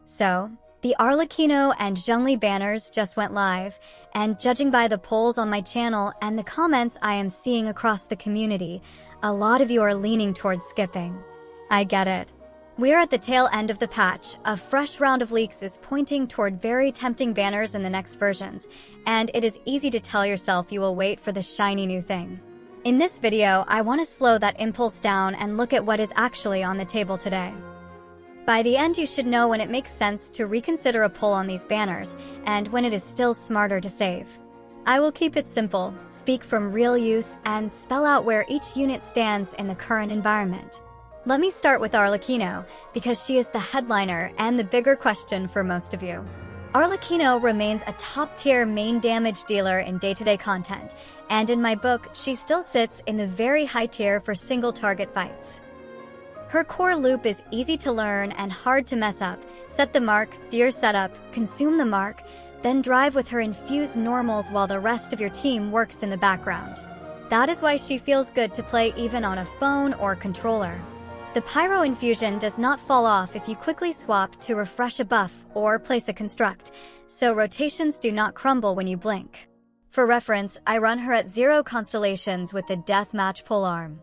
So, the Arlecchino and Zhongli banners just went live, and judging by the polls on my channel and the comments I am seeing across the community, a lot of you are leaning towards skipping. I get it. We're at the tail end of the patch. A fresh round of leaks is pointing toward very tempting banners in the next versions, and it is easy to tell yourself you will wait for the shiny new thing. In this video, I want to slow that impulse down and look at what is actually on the table today. By the end, you should know when it makes sense to reconsider a pull on these banners, and when it is still smarter to save. I will keep it simple, speak from real use, and spell out where each unit stands in the current environment. Let me start with Arlecchino, because she is the headliner and the bigger question for most of you. Arlecchino remains a top-tier main damage dealer in day-to-day content, and in my book, she still sits in the very high tier for single-target fights. Her core loop is easy to learn and hard to mess up. Set the mark, do your setup, consume the mark, then drive with her infused normals while the rest of your team works in the background. That is why she feels good to play even on a phone or controller. The Pyro infusion does not fall off if you quickly swap to refresh a buff or place a construct, so rotations do not crumble when you blink. For reference, I run her at 0 constellations with the Deathmatch polearm.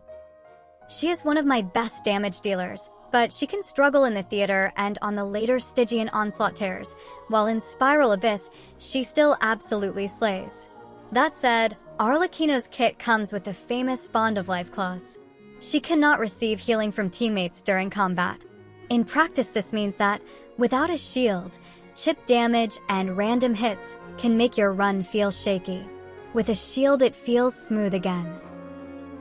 She is one of my best damage dealers, but she can struggle in the theater and on the later Stygian onslaught tears, while in Spiral Abyss, she still absolutely slays. That said, Arlecchino's kit comes with the famous Bond of Life clause. She cannot receive healing from teammates during combat. In practice, this means that, without a shield, chip damage and random hits can make your run feel shaky. With a shield, it feels smooth again.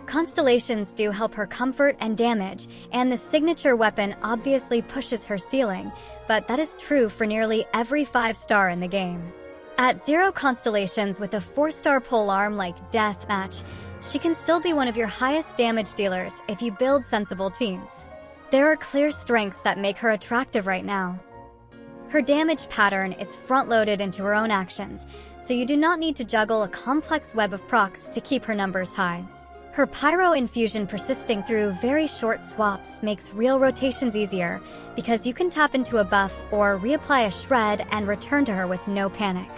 Constellations do help her comfort and damage, and the signature weapon obviously pushes her ceiling, but that is true for nearly every 5-star in the game. At 0 constellations with a 4-star polearm like Deathmatch, she can still be one of your highest damage dealers if you build sensible teams. There are clear strengths that make her attractive right now. Her damage pattern is front-loaded into her own actions, so you do not need to juggle a complex web of procs to keep her numbers high. Her Pyro infusion persisting through very short swaps makes real rotations easier because you can tap into a buff or reapply a shred and return to her with no panic.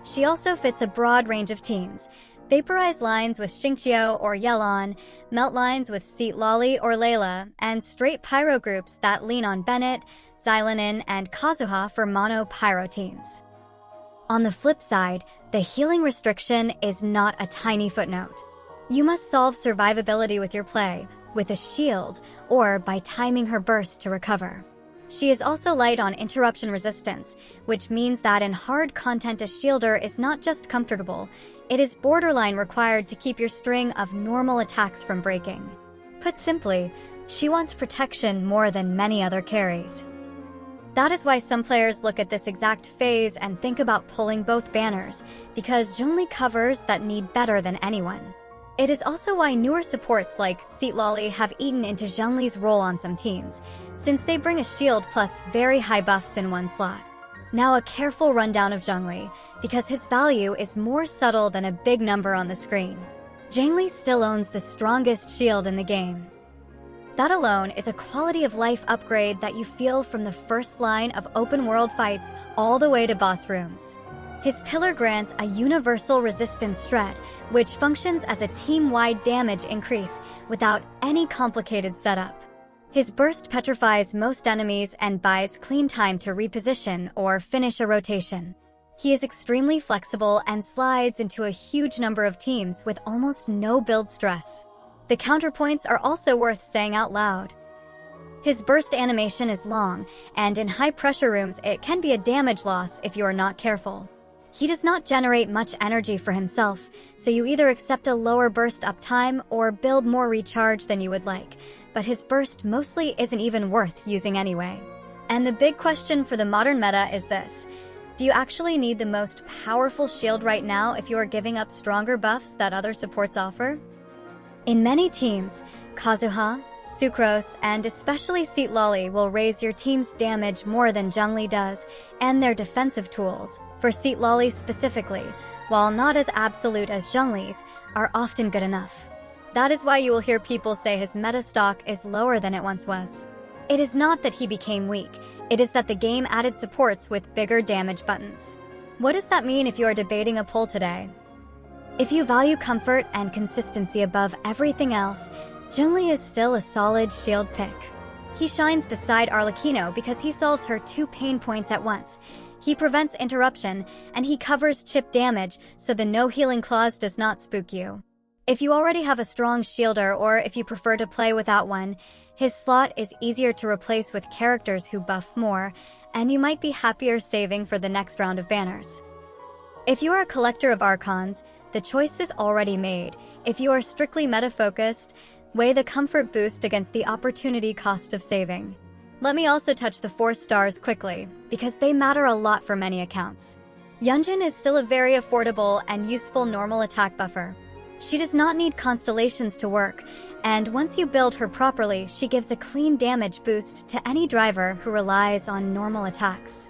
She also fits a broad range of teams. Vaporize lines with Xingqiu or Yelan, melt lines with Seat Lolly or Layla, and straight Pyro groups that lean on Bennett, Xilanin, and Kazuha for mono Pyro teams. On the flip side, the healing restriction is not a tiny footnote. You must solve survivability with your play, with a shield, or by timing her burst to recover. She is also light on interruption resistance, which means that in hard content a shielder is not just comfortable, it is borderline required to keep your string of normal attacks from breaking. Put simply, she wants protection more than many other carries. That is why some players look at this exact phase and think about pulling both banners, because Zhongli covers that need better than anyone. It is also why newer supports like Seat Lolly have eaten into Zhongli's role on some teams, since they bring a shield plus very high buffs in one slot. Now a careful rundown of Zhongli, because his value is more subtle than a big number on the screen. Zhongli still owns the strongest shield in the game. That alone is a quality of life upgrade that you feel from the first line of open world fights all the way to boss rooms. His pillar grants a universal resistance shred, which functions as a team-wide damage increase without any complicated setup. His burst petrifies most enemies and buys clean time to reposition or finish a rotation. He is extremely flexible and slides into a huge number of teams with almost no build stress. The counterpoints are also worth saying out loud. His burst animation is long, and in high-pressure rooms it can be a damage loss if you are not careful. He does not generate much energy for himself, so you either accept a lower burst uptime or build more recharge than you would like, but his burst mostly isn't even worth using anyway. And the big question for the modern meta is this: do you actually need the most powerful shield right now if you are giving up stronger buffs that other supports offer? In many teams, Kazuha, Sucrose, and especially Seat Lolly will raise your team's damage more than Zhongli does, and their defensive tools, for Seat Lolly specifically, while not as absolute as Zhongli's, are often good enough. That is why you will hear people say his meta stock is lower than it once was. It is not that he became weak, it is that the game added supports with bigger damage buttons. What does that mean if you are debating a pull today? If you value comfort and consistency above everything else, Zhongli is still a solid shield pick. He shines beside Arlecchino because he solves her 2 pain points at once. He prevents interruption, and he covers chip damage so the no healing clause does not spook you. If you already have a strong shielder or if you prefer to play without one, his slot is easier to replace with characters who buff more, and you might be happier saving for the next round of banners. If you are a collector of Archons, the choice is already made. If you are strictly meta-focused, weigh the comfort boost against the opportunity cost of saving. Let me also touch the 4 stars quickly, because they matter a lot for many accounts. Yunjin is still a very affordable and useful normal attack buffer. She does not need constellations to work, and once you build her properly, she gives a clean damage boost to any driver who relies on normal attacks.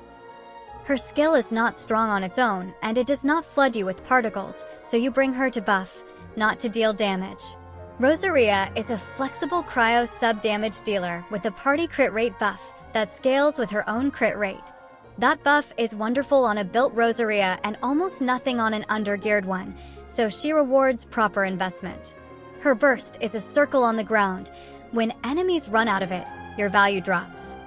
Her skill is not strong on its own, and it does not flood you with particles, so you bring her to buff, not to deal damage. Rosaria is a flexible cryo sub-damage dealer with a party crit rate buff that scales with her own crit rate. That buff is wonderful on a built Rosaria and almost nothing on an under-geared one, so she rewards proper investment. Her burst is a circle on the ground. When enemies run out of it, your value drops.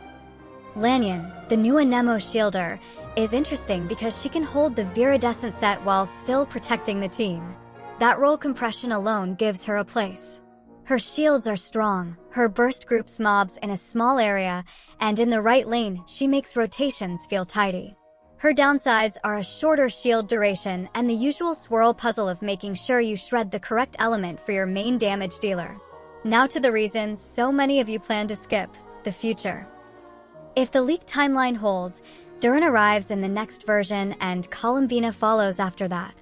Lanyan, the new Anemo shielder, is interesting because she can hold the viridescent set while still protecting the team. That roll compression alone gives her a place. Her shields are strong, her burst groups mobs in a small area, and in the right lane, she makes rotations feel tidy. Her downsides are a shorter shield duration and the usual swirl puzzle of making sure you shred the correct element for your main damage dealer. Now to the reasons so many of you plan to skip, the future. If the leak timeline holds, Durin arrives in the next version and Columbina follows after that.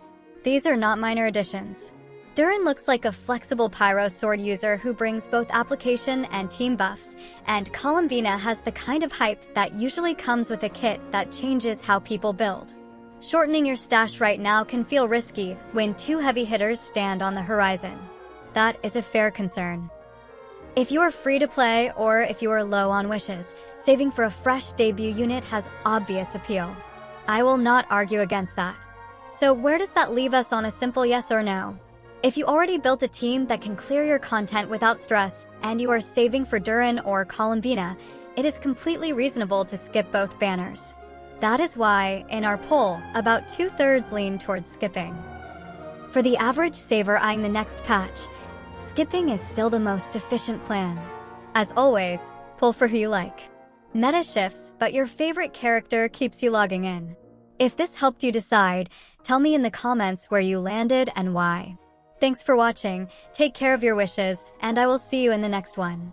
These are not minor additions. Durin looks like a flexible pyro sword user who brings both application and team buffs, and Columbina has the kind of hype that usually comes with a kit that changes how people build. Shortening your stash right now can feel risky when 2 heavy hitters stand on the horizon. That is a fair concern. If you are free to play or if you are low on wishes, saving for a fresh debut unit has obvious appeal. I will not argue against that. So where does that leave us on a simple yes or no? If you already built a team that can clear your content without stress, and you are saving for Durin or Columbina, it is completely reasonable to skip both banners. That is why, in our poll, about 2/3 lean towards skipping. For the average saver eyeing the next patch, skipping is still the most efficient plan. As always, pull for who you like. Meta shifts, but your favorite character keeps you logging in. If this helped you decide, tell me in the comments where you landed and why. Thanks for watching, take care of your wishes, and I will see you in the next one.